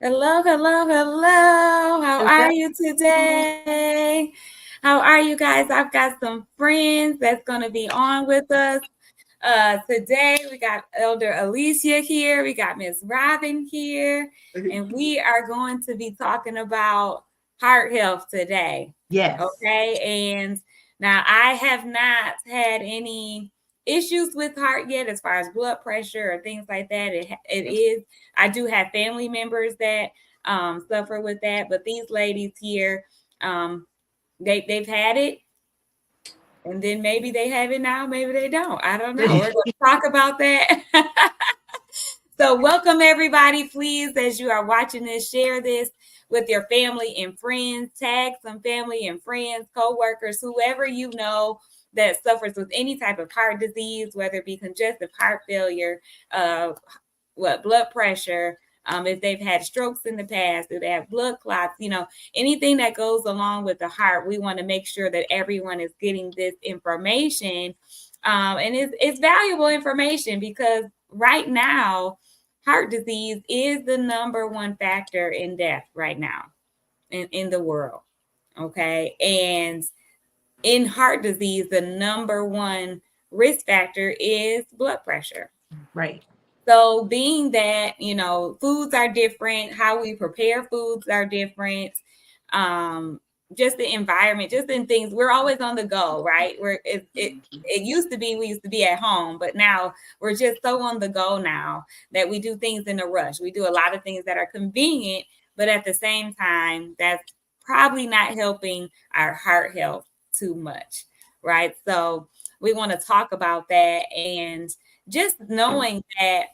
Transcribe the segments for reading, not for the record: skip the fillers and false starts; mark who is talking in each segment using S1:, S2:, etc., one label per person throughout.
S1: Hello, hello, hello. How
S2: Hello.
S1: are you today? How are you guys? I've got some friends that's going to be on with us. Today we got Elder Alicia here. We got Miss Robin here. And we are going to be talking about heart health today.
S2: Yes.
S1: Okay. And now I have not had any issues with heart yet as far as blood pressure or things like that. I do have family members that suffer with that, but these ladies here, um, they've had it, and then maybe they have it now, maybe they don't. I don't know. We're going to talk about that. So, welcome everybody. Please, as you are watching this, share this with your family and friends. Tag some family and friends, co-workers, whoever you know that suffers with any type of heart disease, whether it be congestive heart failure, blood pressure, if they've had strokes in the past, if they have blood clots, anything that goes along with the heart, we want to make sure that everyone is getting this information. And it's valuable information because right now, heart disease is the number one factor in death right now in the world. Okay. And in heart disease, the number one risk factor is blood pressure.
S2: Right.
S1: So, being that, foods are different, how we prepare foods are different, um, just the environment, just in things, we're always on the go, right? It used to be we used to be at home, but now we're just so on the go now that we do things in a rush. We do a lot of things that are convenient, but at the same time, that's probably not helping our heart health too much, right? So, we want to talk about that and just knowing that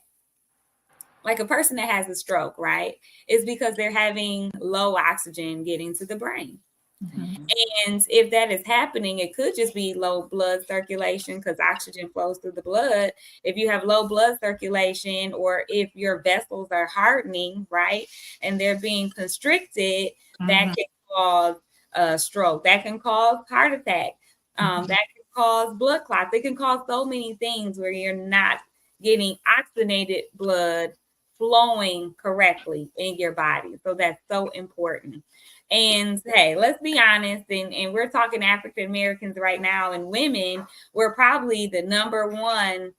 S1: like a person that has a stroke, right, is because they're having low oxygen getting to the brain.
S2: Mm-hmm.
S1: And if that is happening, it could just be low blood circulation because oxygen flows through the blood. If you have low blood circulation or if your vessels are hardening, right, and they're being constricted, that
S2: Mm-hmm.
S1: can cause a stroke, that can cause heart attack,
S2: Mm-hmm.
S1: that can cause blood clots. It can cause so many things where you're not getting oxygenated blood flowing correctly in your body. So that's so important. And hey, let's be honest, and we're talking African Americans right now and women, we're probably the number one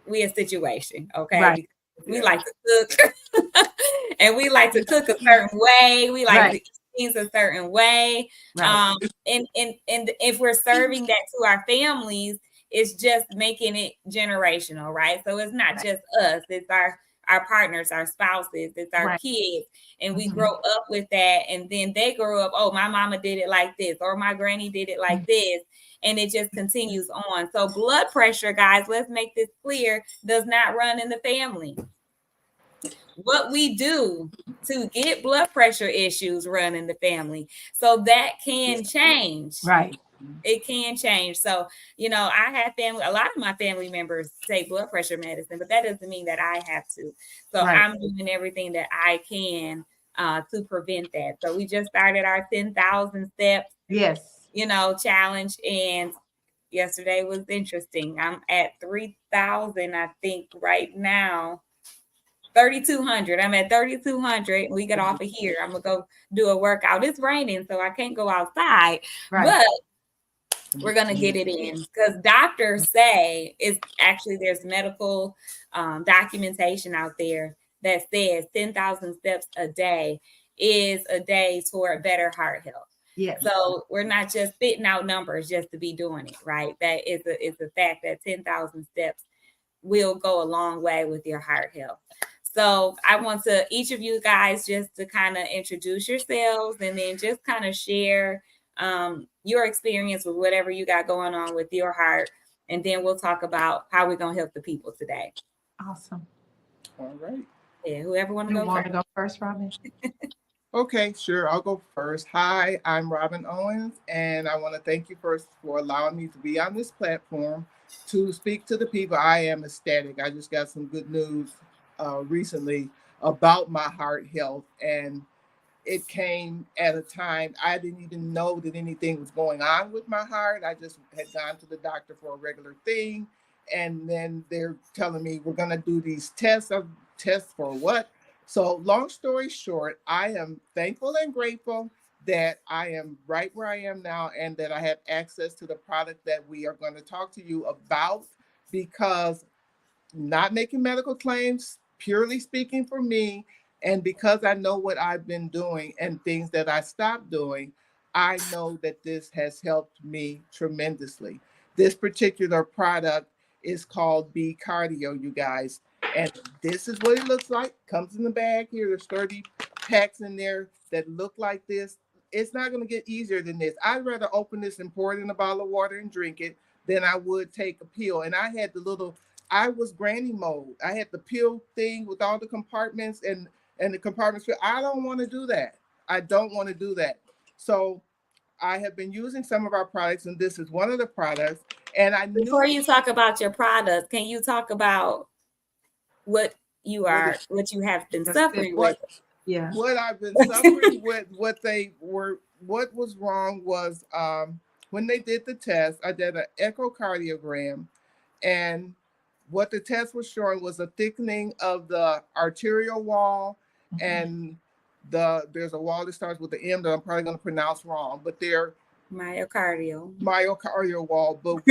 S1: we a situation, okay?
S2: Right.
S1: Because we like to cook and we like to cook a certain way. We like to
S2: Right.
S1: eat things a certain way.
S2: Right.
S1: And if we're serving that to our families, it's just making it generational, right? So it's not
S2: Right.
S1: just us, it's our partners, our spouses, it's our
S2: Right.
S1: kids. And we
S2: Mm-hmm.
S1: grow up with that. And then they grow up, oh, my mama did it like this, or my granny did it like this, and it just continues on. So blood pressure, guys, let's make this clear, does not run in the family. What we do to get blood pressure issues run in the family. So that can change.
S2: Right.
S1: It can change. So, I have family, a lot of my family members take blood pressure medicine, but that doesn't mean that I have to. So
S2: Right.
S1: I'm doing everything that I can to prevent that. So we just started our 10,000 steps,
S2: Yes.
S1: challenge. And yesterday was interesting. I'm at 3,000, I think, right now. 3,200. I'm at 3,200. We get off of here. I'm gonna go do a workout. It's raining, so I can't go outside,
S2: Right.
S1: but we're gonna get it in because doctors say it's actually there's medical documentation out there that says 10,000 steps a day is a day toward better heart health.
S2: Yes.
S1: So we're not just spitting out numbers just to be doing it, right? That is a fact that 10,000 steps will go a long way with your heart health. So I want to each of you guys just to kind of introduce yourselves and then just kind of share your experience with whatever you got going on with your heart. And then we'll talk about how we're going to help the people today.
S2: Awesome.
S3: All right.
S1: Yeah, whoever want to
S2: You
S1: go
S2: want
S1: first.
S2: to go first, Robin?
S3: Okay, sure. I'll go first. Hi, I'm Robin Owens, and I want to thank you first for allowing me to be on this platform to speak to the people. I am ecstatic. I just got some good news recently about my heart health, and it came at a time I didn't even know that anything was going on with my heart. I just had gone to the doctor for a regular thing, and then they're telling me we're going to do these tests. Tests for what? So long story short, I am thankful and grateful that I am right where I am now and that I have access to the product that we are going to talk to you about, because not making medical claims, purely speaking for me, and because I know what I've been doing and things that I stopped doing, I know that this has helped me tremendously. This particular product is called B Cardio, you guys. And this is what it looks like. Comes in the bag here. There's 30 packs in there that look like this. It's not going to get easier than this. I'd rather open this and pour it in a bottle of water and drink it than I would take a pill. And I had the little, I was granny mode. I had the pill thing with all the compartments and the compartments. I don't want to do that. I don't want to do that. So I have been using some of our products, and this is one of the products. And I knew,
S1: before you talk about your products, can you talk about what you have been suffering with?
S2: Yeah.
S3: What I've been suffering with, what was wrong was when they did the test, I did an echocardiogram, and what the test was showing was a thickening of the arterial wall, and there's a wall that starts with the M that I'm probably going to pronounce wrong, but they're myocardial wall. But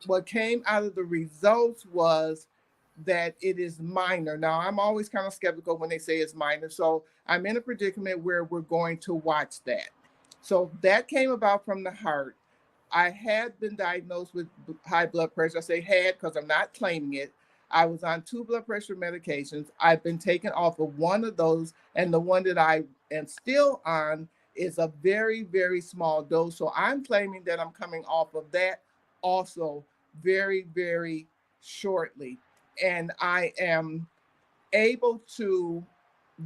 S3: what came out of the results was that it is minor. Now, I'm always kind of skeptical when they say it's minor. So I'm in a predicament where we're going to watch that. So that came about from the heart. I had been diagnosed with high blood pressure. I say had because I'm not claiming it. I was on 2 blood pressure medications. I've been taken off of one of those, and the one that I am still on is a very, very small dose. So I'm claiming that I'm coming off of that also very, very shortly. And I am able to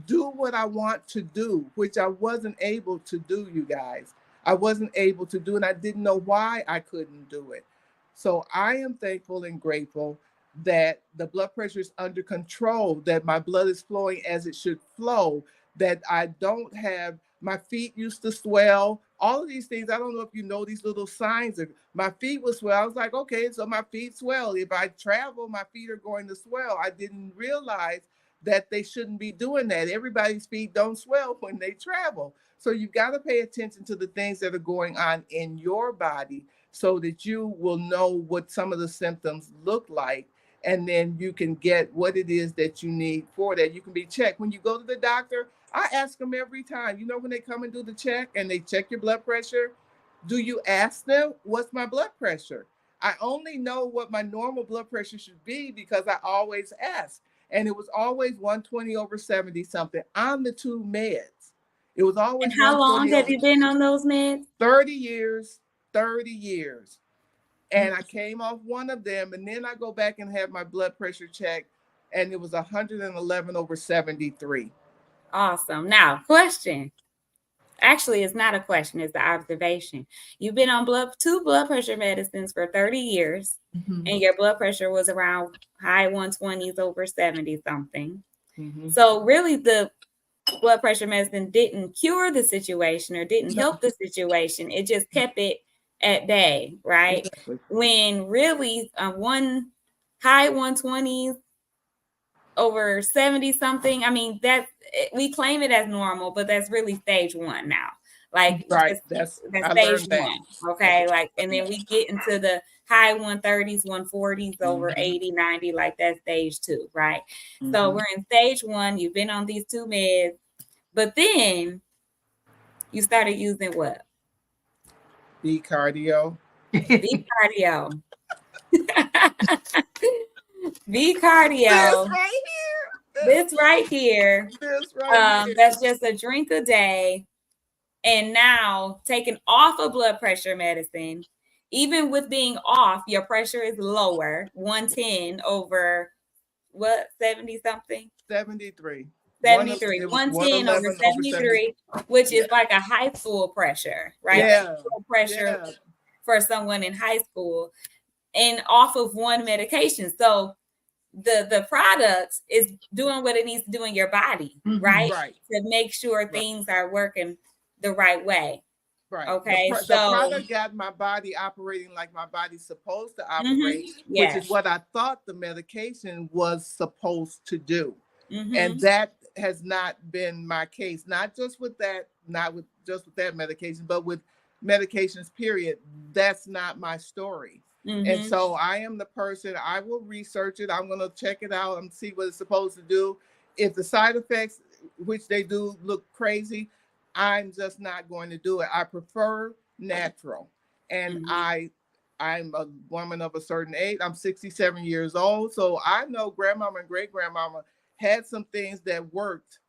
S3: do what I want to do, which I wasn't able to do, you guys. I wasn't able to do, and I didn't know why I couldn't do it. So I am thankful and grateful that the blood pressure is under control, that my blood is flowing as it should flow, that I don't have, my feet used to swell, all of these things. I don't know if you know these little signs. My feet will swell. I was like, okay, so my feet swell. If I travel, my feet are going to swell. I didn't realize that they shouldn't be doing that. Everybody's feet don't swell when they travel. So you've got to pay attention to the things that are going on in your body so that you will know what some of the symptoms look like. And then you can get what it is that you need for that. You can be checked. When you go to the doctor, I ask them every time, when they come and do the check and they check your blood pressure, do you ask them, what's my blood pressure? I only know what my normal blood pressure should be because I always ask. And it was always 120 over 70 something on the 2 meds. It was always.
S1: And how long have you been on those meds?
S3: 30 years. And I came off one of them, and then I go back and have my blood pressure checked, and it was 111 over 73.
S1: Awesome. Now, question. Actually, it's not a question, it's the observation. You've been on 2 blood pressure medicines for 30 years, and your blood pressure was around high 120s over 70 something. So really the blood pressure medicine didn't cure the situation or didn't help the situation. It just kept it at bay, right?
S3: Exactly.
S1: When really one high 120s over 70 something, I mean, we claim it as normal, but that's really stage 1 now. Like,
S3: right,
S1: that's stage 1. Okay, like, and then we get into the high 130s, 140s over 80, 90, like that's stage 2, right? So we're in stage 1. You've been on these 2 meds, but then you started using what?
S3: B Cardio.
S1: B Cardio. B Cardio. This right here. That's just a drink a day. And now taking off of blood pressure medicine, even with being off, your pressure is lower, 110 over what, 70 something?
S3: 73.
S1: 73, 110 over 73, which is like a high school pressure, right?
S3: Yeah.
S1: Pressure for someone in high school and off of one medication. So the product is doing what it needs to do in your body, right? To make sure things are working the right way.
S3: Right.
S1: Okay.
S3: The product got my body operating like my body's supposed to operate, which is what I thought the medication was supposed to do. And that has not been my case. Not just with that, not with just with that medication, but with medications, period. That's not my story. And so I am the person, I will research it. I'm going to check it out and see what it's supposed to do. If the side effects, which they do, look crazy, I'm just not going to do it. I prefer natural. And I'm a woman of a certain age. I'm 67 years old. So I know grandmama and great grandmama had some things that worked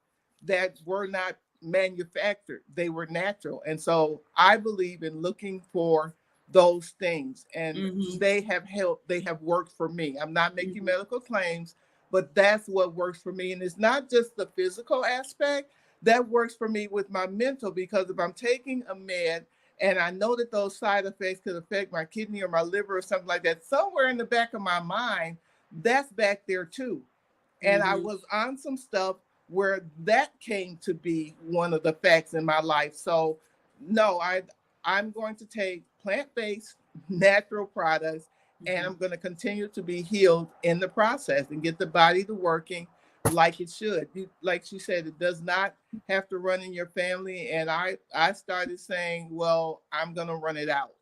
S3: that were not manufactured. They were natural. And so I believe in looking for those things, and they have helped. They have worked for me. I'm not making medical claims, but that's what works for me. And it's not just the physical aspect that works for me with my mental, because if I'm taking a med and I know that those side effects could affect my kidney or my liver or something like that, somewhere in the back of my mind, that's back there too. And I was on some stuff where that came to be one of the facts in my life. So no, I'm going to take plant-based natural products, and I'm going to continue to be healed in the process and get the body to working like it should. Like she said, it does not have to run in your family. And I started saying, well, I'm going to run it out,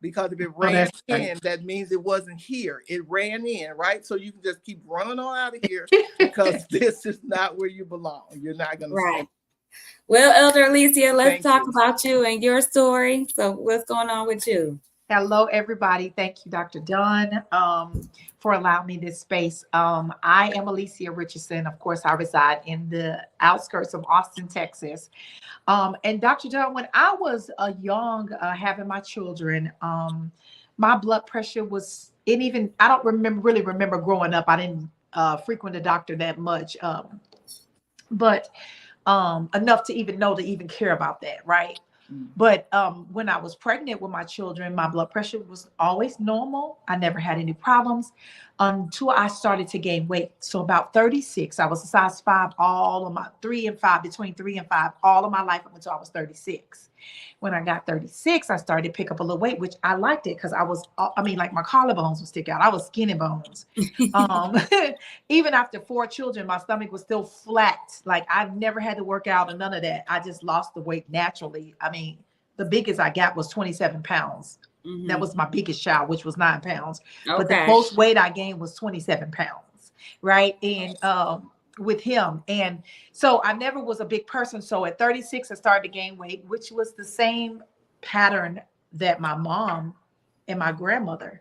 S3: because if it ran in, that means it wasn't here. It ran in, right? So you can just keep running on out of here, because this is not where you belong. You're not going to stay.
S1: Well, Elder Alicia, let's talk about you and your story. So what's going on with you?
S2: Hello, everybody. Thank you, Dr. Dunn, for allowing me this space. I am Alicia Richardson. Of course, I reside in the outskirts of Austin, Texas. And Dr. Dunn, when I was young, having my children, my blood pressure was, I don't really remember growing up. I didn't frequent a doctor that much, but enough to even care about that, right? But when I was pregnant with my children, my blood pressure was always normal. I never had any problems until I started to gain weight. So about 36, I was a size 5, all of my 3 and 5, between 3 and 5, all of my life up until I was 36. When I got 36, I started to pick up a little weight, which I liked it, because like my collarbones would stick out. I was skinny bones. Even after 4 children, my stomach was still flat. Like I've never had to work out or none of that. I just lost the weight naturally. I mean, the biggest I got was 27 pounds. That was my biggest child, which was 9 pounds. Okay. But the most weight I gained was 27 pounds, right? And with him. And so I never was a big person. So at 36, I started to gain weight, which was the same pattern that my mom and my grandmother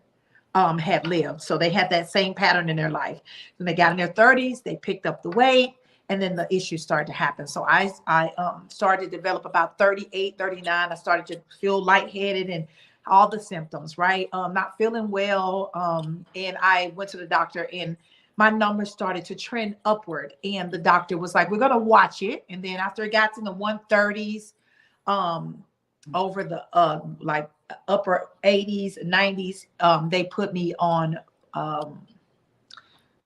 S2: had lived. So they had that same pattern in their life. When they got in their 30s, they picked up the weight, and then the issues started to happen. So I started to develop about 38, 39. I started to feel lightheaded and all the symptoms, right? Not feeling well. And I went to the doctor, and my numbers started to trend upward. And the doctor was like, we're going to watch it. And then after it got to the 130s, over the like upper 80s, 90s, they put me on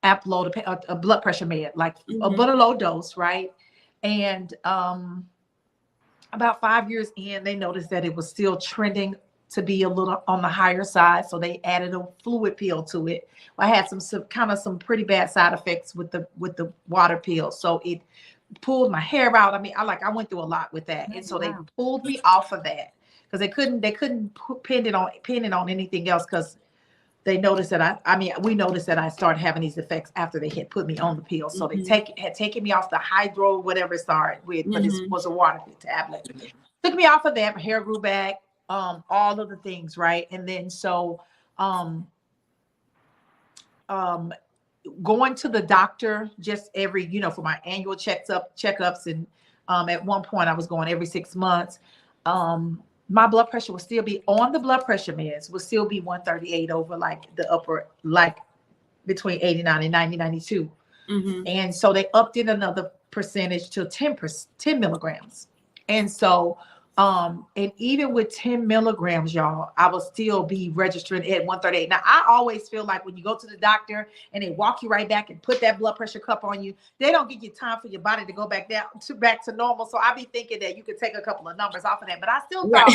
S2: Aplo, a blood pressure med, like a low dose, right? And about 5 years in, they noticed that it was still trending to be a little on the higher side. So they added a fluid pill to it. I had some pretty bad side effects with the water pill. So it pulled my hair out. I mean, I went through a lot with that. And so they pulled me off of that, because they couldn't pin it on anything else, because they noticed that we noticed that I started having these effects after they had put me on the pill. So they had taken me off the hydro, whatever it started with, but it was a water tablet. Took me off of that, my hair grew back. All of the things, right? And then so going to the doctor just every, for my annual checkups, and at one point I was going every 6 months. My blood pressure would still be on the blood pressure meds, would still be 138 over like the upper, like between 89 and 90, 92. And so they upped it another percentage to 10 milligrams. And so and even with 10 milligrams, y'all, I will still be registering at 138. Now, I always feel like when you go to the doctor and they walk you right back and put that blood pressure cup on you, they don't give you time for your body to go back to normal. So I be thinking that you could take a couple of numbers off of that, but I still thought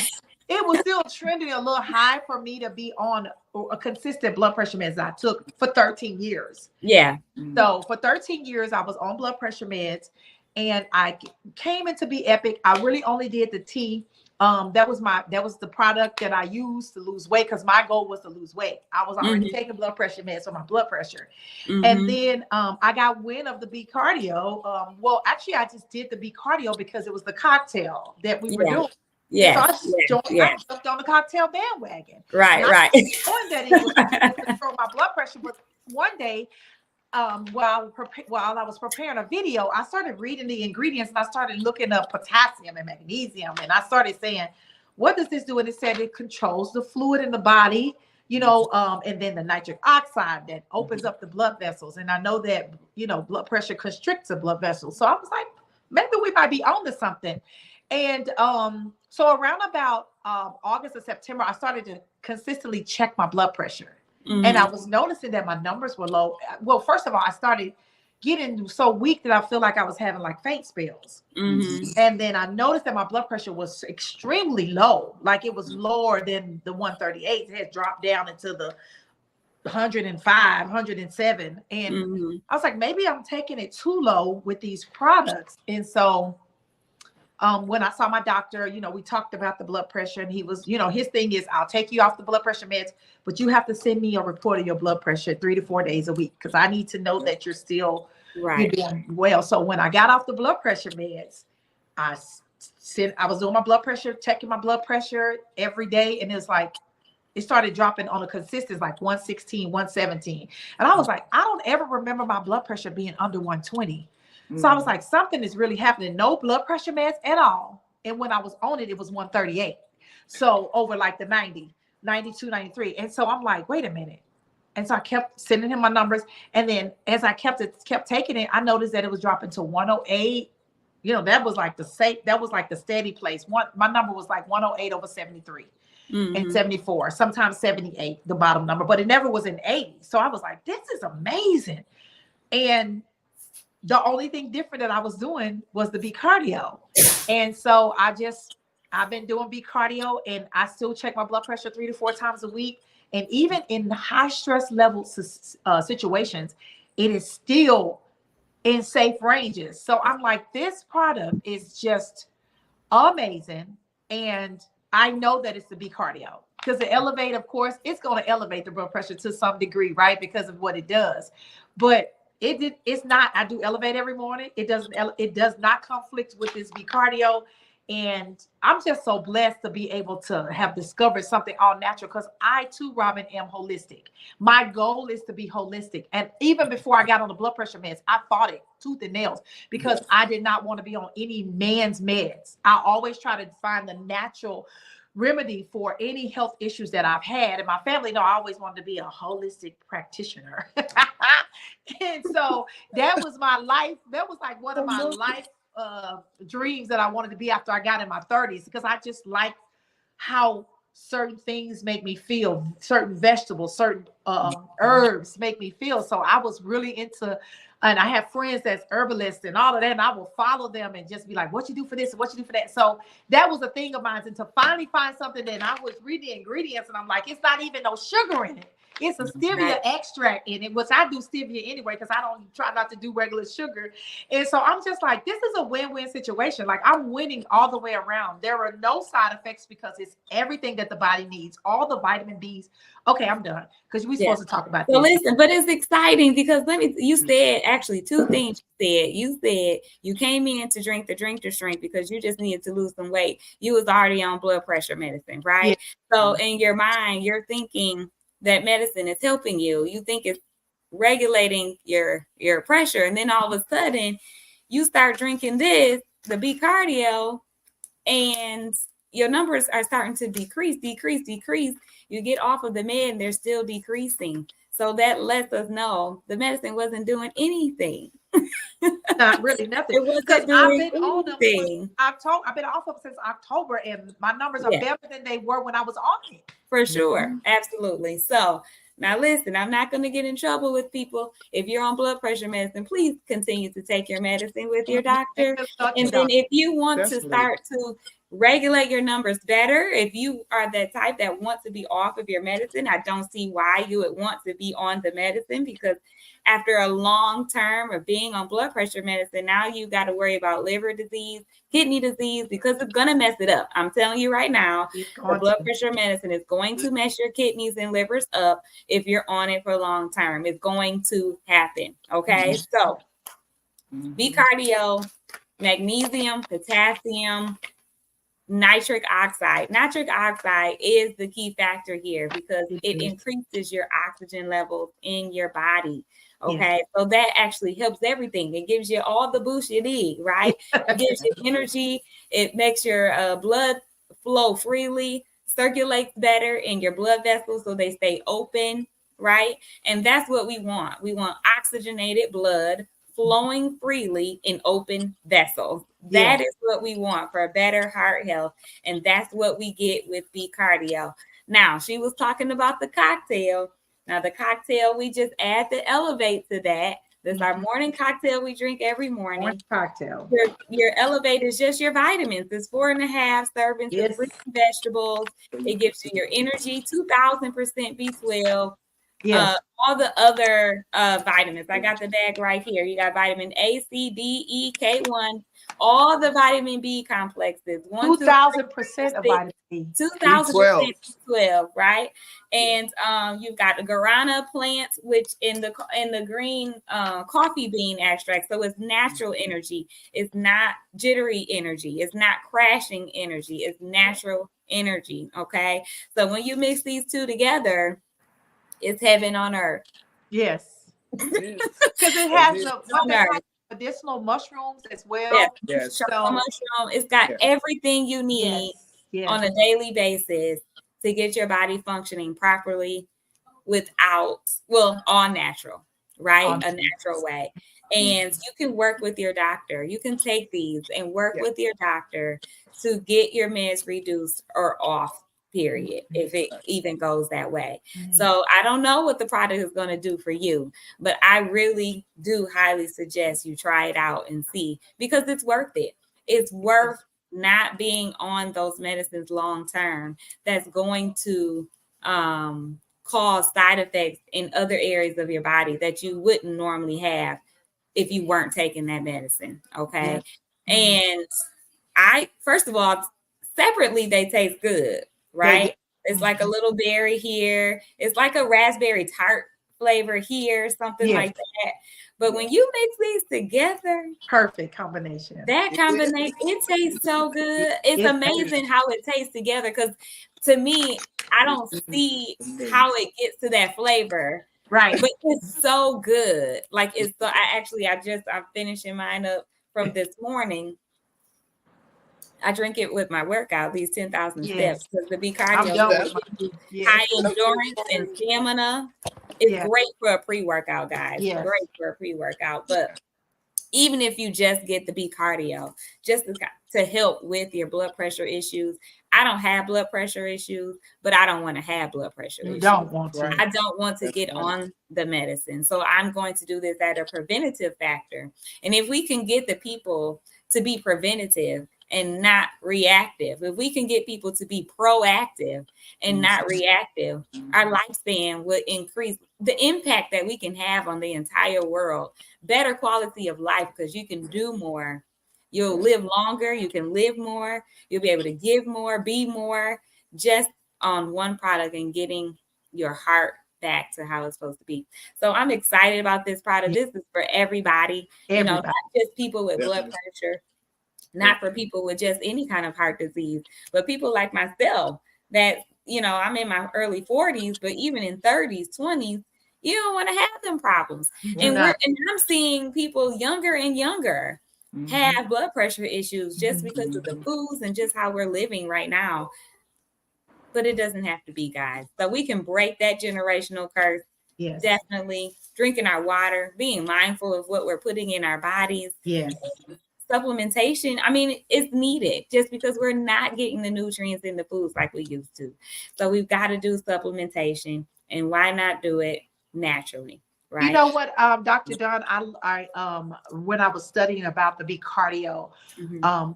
S2: it was still trending a little high for me to be on a consistent blood pressure meds I took for 13 years.
S1: Yeah.
S2: So for 13 years, I was on blood pressure meds. and I came into Be Epic. I really only did the tea. That was the product that I used to lose weight, because my goal was to lose weight. I was already taking blood pressure meds for my blood pressure. And then I got wind of the Be Cardio. Well, actually, I just did the Be Cardio because it was the cocktail that we were doing.
S1: Yes.
S2: So I jumped on the cocktail bandwagon.
S1: Right.
S2: Knowing that it was to control my blood pressure, but one day, while I was preparing a video, I started reading the ingredients and I started looking up potassium and magnesium, and I started saying, what does this do? And it said it controls the fluid in the body, and then the nitric oxide that opens up the blood vessels. And I know that, blood pressure constricts the blood vessels. So I was like, maybe we might be on to something. And so around about August or September, I started to consistently check my blood pressure. And I was noticing that my numbers were low. Well, first of all, I started getting so weak that I feel like I was having like faint spells. And then I noticed that my blood pressure was extremely low. Like it was lower than the 138. It had dropped down into the 105, 107. And I was like, maybe I'm taking it too low with these products. And so when I saw my doctor, we talked about the blood pressure, and he was, his thing is, I'll take you off the blood pressure meds, but you have to send me a report of your blood pressure 3 to 4 days a week, because I need to know that you're still you're doing well. So when I got off the blood pressure meds, I was doing my blood pressure, checking my blood pressure every day, and it started dropping on a consistent, like 116, 117. And I was like, I don't ever remember my blood pressure being under 120. So I was like, something is really happening. No blood pressure meds at all. And when I was on it, it was 138. So over like the 90, 92, 93. And so I'm like, wait a minute. And so I kept sending him my numbers. And then as I kept taking it, I noticed that it was dropping to 108. That was like the steady place. My number was like 108 over 73 and 74, sometimes 78, the bottom number, but it never was in 80. So I was like, this is amazing. And the only thing different that I was doing was the Be Cardio. And so I've been doing Be Cardio, and I still check my blood pressure 3 to 4 times a week. And even in high stress level situations, it is still in safe ranges. So I'm like, this product is just amazing. And I know that it's the Be Cardio, because the Elevate, of course, it's going to elevate the blood pressure to some degree, right? Because of what it does. But it's not, I do Elevate every morning. It does not conflict with this Be Cardio. And I'm just so blessed to be able to have discovered something all natural, because I too, Robin, am holistic. My goal is to be holistic. And even before I got on the blood pressure meds, I fought it tooth and nails, because I did not want to be on any man's meds. I always try to find the natural remedy for any health issues that I've had. And my family know I always wanted to be a holistic practitioner. And so that was my life. That was like one of my life dreams that I wanted to be after I got in my 30s, because I just like how certain things make me feel, certain vegetables, certain herbs make me feel. So I was really into, and I have friends that's herbalists and all of that, and I will follow them and just be like, what you do for this, what you do for that. So that was a thing of mine, and to finally find something that I was reading the ingredients, and I'm like, it's not even no sugar in it. It's a stevia extract in it, which I do stevia anyway, because I don't try not to do regular sugar. And so I'm just like, this is a win-win situation. Like, I'm winning all the way around. There are no side effects, because it's everything that the body needs, all the vitamin Bs. Okay, I'm done, because we're supposed to talk about this.
S1: So listen, but it's exciting, because you said actually 2 things. You said you came in to drink the drink to shrink because you just needed to lose some weight. You was already on blood pressure medicine, right? Yeah. So in your mind, you're thinking that medicine is helping you. You think it's regulating your pressure. And then all of a sudden you start drinking the Be Cardio, and your numbers are starting to decrease. You get off of the med and they're still decreasing. So that lets us know the medicine wasn't doing anything.
S2: Not really nothing.
S1: It wasn't doing anything.
S2: I've been off of since October, and my numbers are better than they were when I was on it.
S1: For sure. Absolutely. So now listen, I'm not going to get in trouble with people. If you're on blood pressure medicine, please continue to take your medicine with your doctor. And then if you want to start to regulate your numbers better. If you are that type that wants to be off of your medicine, I don't see why you would want to be on the medicine, because after a long term of being on blood pressure medicine, now you got to worry about liver disease, kidney disease, because it's going to mess it up. I'm telling you right now, the blood pressure medicine is going to mess your kidneys and livers up if you're on it for long term. It's going to happen. Okay. So B-cardio, magnesium, potassium, nitric oxide. Nitric oxide is the key factor here because it increases your oxygen levels in your body. Okay, so that actually helps everything. It gives you all the boost you need, right? It gives you energy. It makes your blood flow freely, circulates better in your blood vessels so they stay open, right? And that's what we want. We want oxygenated blood flowing freely in open vessels. That is what we want for better heart health. And that's what we get with B-cardio. Now, she was talking about the cocktail. Now, the cocktail, we just add the Elevate to that. This is our morning cocktail we drink every morning.
S2: Morning cocktail.
S1: Your Elevate is just your vitamins. It's 4.5 servings of fruits and vegetables. It gives you your energy, 2,000% B12. All the other vitamins. I got the bag right here. You got vitamin A, C, D, E, K1, all the vitamin B complexes.
S2: 2,000% of vitamin B.
S1: 2,000% B12, right? And you've got the guarana plant, which in the green coffee bean extract. So it's natural energy. It's not jittery energy. It's not crashing energy. It's natural energy. Okay. So when you mix these two together, it's heaven on earth.
S2: Yes. Because it has medicinal mushrooms as well.
S1: Yes. So, mushroom. It's got everything you need on a daily basis to get your body functioning properly all natural, right? A natural way. And you can work with your doctor. You can take these and work with your doctor to get your meds reduced or off. Period, if it even goes that way. So I don't know what the product is going to do for you, but I really do highly suggest you try it out and see, because it's worth it. It's worth not being on those medicines long term. That's going to cause side effects in other areas of your body that you wouldn't normally have if you weren't taking that medicine. Okay. And first of all, separately, they taste good. Right? It's like a little berry here. It's like a raspberry tart flavor here, something like that. But when you mix these together,
S2: perfect combination.
S1: That combination, it tastes so good. It's amazing how it tastes together. Because to me, I don't see how it gets to that flavor.
S2: Right.
S1: But it's so good. Like it's so. I'm finishing mine up from this morning. I drink it with my workout, these 10,000 steps, because the B-cardio high endurance and stamina. It's great for a pre-workout, guys. Great for a pre-workout. But even if you just get the B-cardio, just to help with your blood pressure issues. I don't have blood pressure issues, but I don't want to have blood pressure issues.
S2: Don't want to.
S1: I don't want to get on the medicine. So I'm going to do this at a preventative factor. And if we can get the people to be preventative and not reactive, if we can get people to be proactive and not reactive, our lifespan would increase. The impact that we can have on the entire world, better quality of life, because you can do more. You'll live longer. You can live more. You'll be able to give more, be more, just on one product and getting your heart back to how it's supposed to be. So I'm excited about this product. This is for everybody. You know, not just people with blood pressure, not for people with just any kind of heart disease, but people like myself that, you know, I'm in my early 40s, but even in 30s, 20s, you don't want to have them problems. And I'm seeing people younger and younger have blood pressure issues just because of the foods and just how we're living right now. But it doesn't have to be, guys. So we can break that generational curse.
S2: Yes.
S1: Definitely drinking our water, being mindful of what we're putting in our bodies.
S2: Yes.
S1: Supplementation, I mean, it's needed just because we're not getting the nutrients in the foods like we used to. So we've got to do supplementation, and why not do it naturally? right?
S2: You know what, Dr. Dunn, when I was studying about the B cardio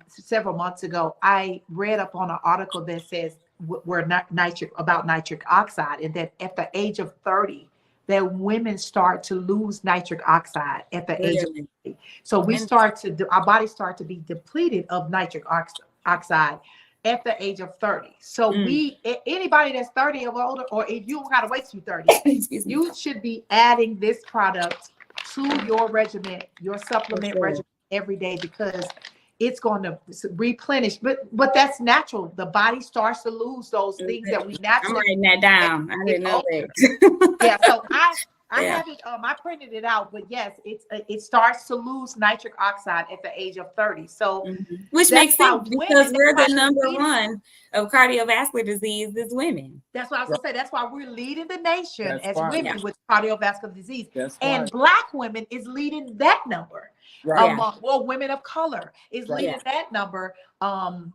S2: several months ago, I read up on an article that says nitric oxide, and that at the age of 30, that women start to lose nitric oxide at the age of
S1: Really?
S2: 30. So our bodies start to be depleted of nitric oxide at the age of 30. So anybody that's 30 or older, or if you don't gotta wait till 30, you should be adding this product to your regimen, your supplement regimen every day, because it's going to replenish. But that's natural. The body starts to lose those things that we
S1: I'm
S2: naturally.
S1: writing that down. I didn't know that.
S2: Yeah, so I have it. I printed it out, but yes, it starts to lose nitric oxide at the age of 30. So,
S1: which makes sense because we're the number one of cardiovascular disease is women.
S2: That's what I was gonna say. That's why we're leading the nation as women with cardiovascular disease, and Black women is leading that number. Well, women of color is leading that number for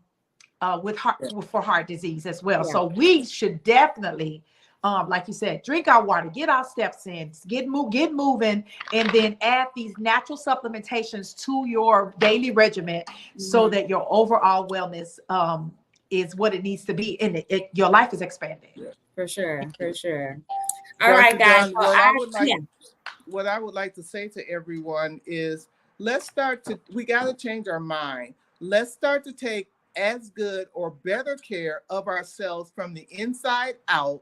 S2: heart disease as well. So we should definitely, like you said, drink our water, get our steps in, get moving, and then add these natural supplementations to your daily regimen so that your overall wellness is what it needs to be, and your life is expanding.
S1: For sure. All right, guys.
S3: What I would like to say to everyone is, we got to change our mind. Let's start to take as good or better care of ourselves from the inside out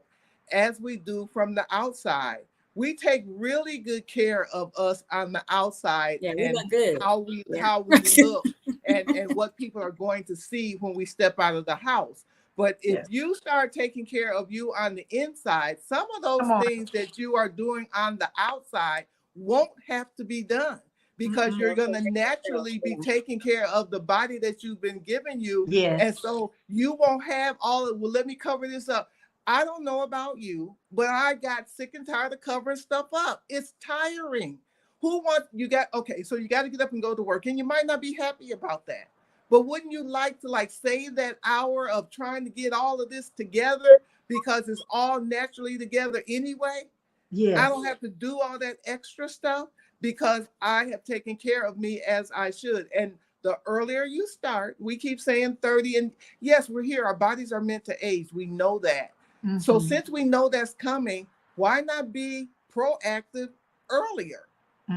S3: as we do from the outside. We take really good care of us on the outside, and how we look and what people are going to see when we step out of the house. But if you start taking care of you on the inside, some of those things that you are doing on the outside won't have to be done, because you're going to naturally be taking care of the body that you've been giving you. And so you won't have let me cover this up. I don't know about you, but I got sick and tired of covering stuff up. It's tiring. So you got to get up and go to work, and you might not be happy about that. But wouldn't you like to save that hour of trying to get all of this together, because it's all naturally together anyway? I don't have to do all that extra stuff, because I have taken care of me as I should. And the earlier you start, we keep saying 30, and yes, we're here. Our bodies are meant to age. We know that. So since we know that's coming, why not be proactive earlier?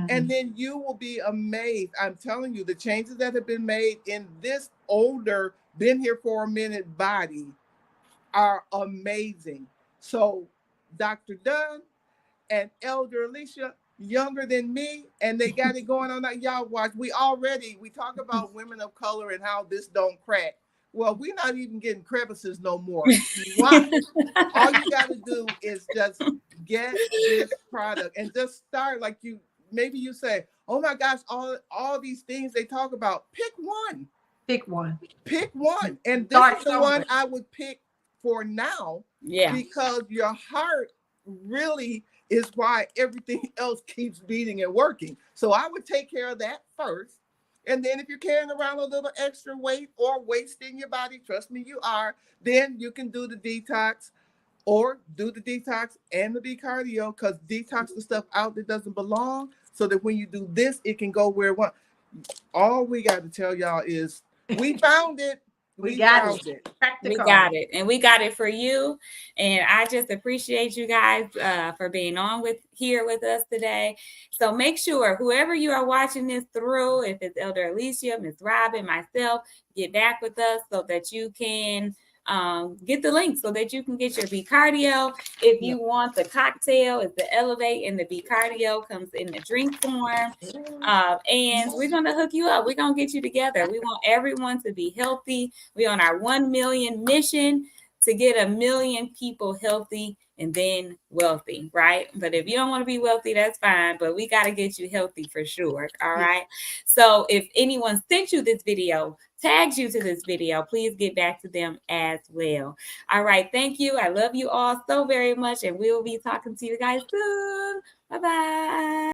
S3: And then you will be amazed. I'm telling you, the changes that have been made in this older, been here for a minute body are amazing. So Dr. Dunn and Elder Alicia, younger than me, and they got it going on. Y'all watch. We talk about women of color and how this don't crack. Well, we're not even getting crevices no more. Why? All you got to do is just get this product and just start. Maybe you say, oh my gosh, all these things they talk about. Pick one. And this is the one I would pick for now. Because your heart really is why everything else keeps beating and working. So I would take care of that first. And then if you're carrying around a little extra weight or waste in your body, trust me, you are, then you can do the detox, or do the detox and the B-cardio, because detox the stuff out that doesn't belong, so that when you do this, it can go where it wants. All we got to tell y'all is we found it. We got it.
S1: We got it. And we got it for you. And I just appreciate you guys for being on here with us today. So make sure whoever you are watching this through, if it's Elder Alicia, Miss Robin, myself, get back with us so that you can get the link, so that you can get your B-cardio. If you want the cocktail, it's the Elevate, and the B-cardio comes in the drink form. And we're going to hook you up. We're going to get you together. We want everyone to be healthy. We're on our 1 million mission to get 1 million people healthy and then wealthy, right? But if you don't want to be wealthy, that's fine. But we got to get you healthy for sure. All right. So if anyone sent you this video, tags you to this video, please get back to them as well. All right. Thank you. I love you all so very much. And we will be talking to you guys soon. Bye-bye.